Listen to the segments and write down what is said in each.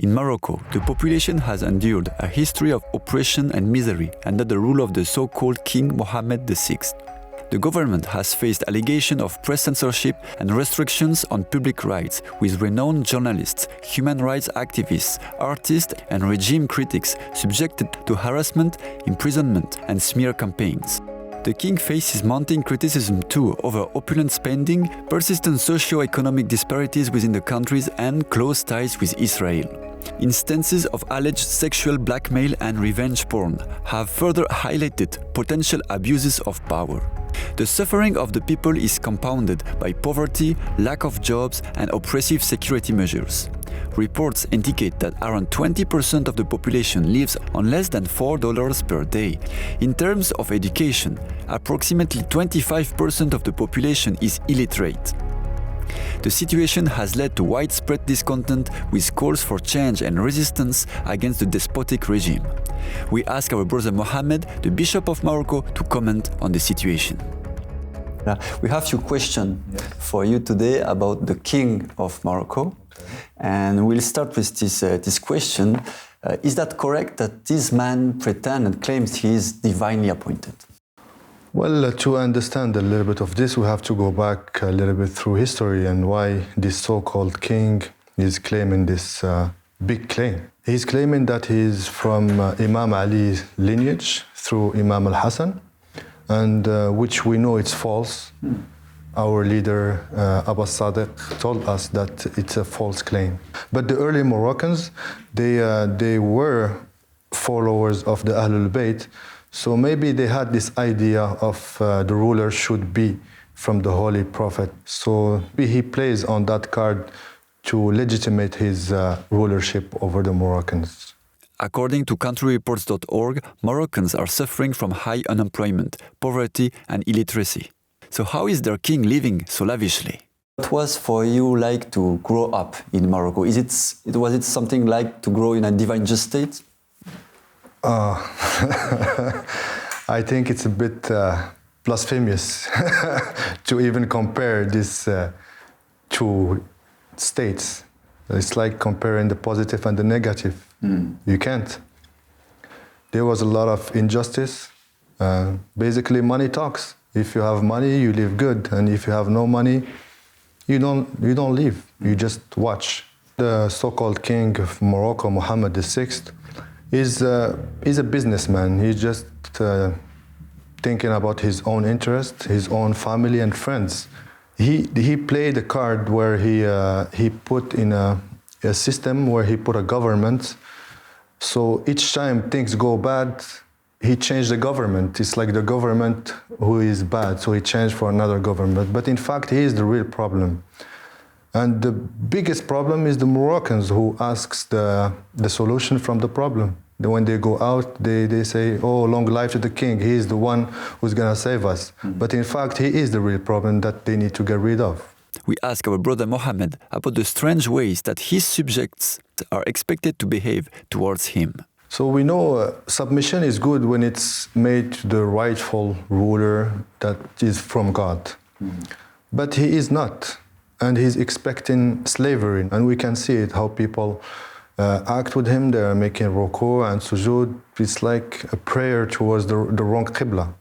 In Morocco, the population has endured a history of oppression and misery under the rule of the so-called King Mohammed VI. The government has faced allegations of press censorship and restrictions on public rights, with renowned journalists, human rights activists, artists, and regime critics subjected to harassment, imprisonment, and smear campaigns. The king faces mounting criticism too over opulent spending, persistent socio-economic disparities within the countries, and close ties with Israel. Instances of alleged sexual blackmail and revenge porn have further highlighted potential abuses of power. The suffering of the people is compounded by poverty, lack of jobs, and oppressive security measures. Reports indicate that around 20% of the population lives on less than $4 per day. In terms of education, approximately 25% of the population is illiterate. The situation has led to widespread discontent with calls for change and resistance against the despotic regime. We ask our brother Mohammed, the Bishop of Morocco, to comment on the situation. We have a few questions for you today about the King of Morocco. And we'll start with this question. Is that correct that this man pretends and claims he is divinely appointed? Well, to understand a little bit of this, we have to go back a little bit through history and why this so-called king is claiming this big claim. He's claiming that he's from Imam Ali's lineage through Imam al-Hassan, and which we know it's false. Our leader, Abbas Sadiq, told us that it's a false claim. But the early Moroccans, they were followers of the Ahlul Bayt, so maybe they had this idea of the ruler should be from the Holy Prophet. So he plays on that card to legitimate his rulership over the Moroccans. According to countryreports.org, Moroccans are suffering from high unemployment, poverty, and illiteracy. So how is their king living so lavishly? What was for you like to grow up in Morocco? Was it something like to grow in a divine just state? I think it's a bit blasphemous to even compare these two states. It's like comparing the positive and the negative. You can't. There was a lot of injustice. Basically, money talks. If you have money, you live good, and if you have no money, you don't live. You just watch. The so-called king of Morocco, Mohammed VI, is a businessman. He's just thinking about his own interest, his own family and friends. He played a card where he put in a system where he put a government. So each time things go bad, he changed the government. It's like the government who is bad, so he changed for another government. But in fact, he is the real problem. And the biggest problem is the Moroccans who asks the solution from the problem. When they go out, they say, oh, long life to the king. He is the one who's going to save us. But in fact, he is the real problem that they need to get rid of. We ask our brother Mohammed about the strange ways that his subjects are expected to behave towards him. So we know submission is good when it's made to the rightful ruler that is from God. But he is not. And he's expecting slavery. And we can see it, how people act with him. They're making ruku and sujood. It's like a prayer towards the wrong qibla.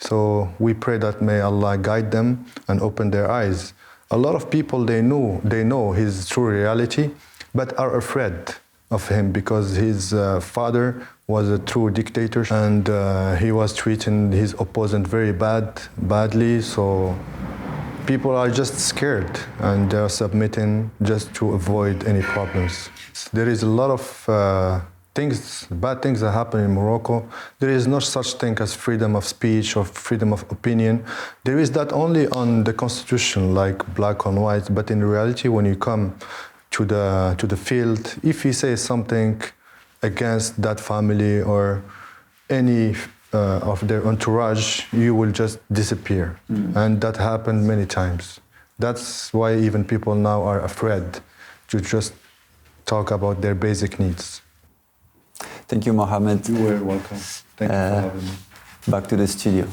So we pray that may Allah guide them and open their eyes. A lot of people, they know his true reality, but are afraid of him because his father was a true dictator, and he was treating his opponent very badly. So people are just scared and they're submitting just to avoid any problems. There is a lot of bad things that happen in Morocco. There is no such thing as freedom of speech or freedom of opinion. There is that only on the constitution, like black on white. But in reality, when you come to the field, if you say something against that family or any of their entourage, you will just disappear. And that happened many times. That's why even people now are afraid to just talk about their basic needs. Thank you, Mohammed. You are welcome. Thank you for having me. Back to the studio.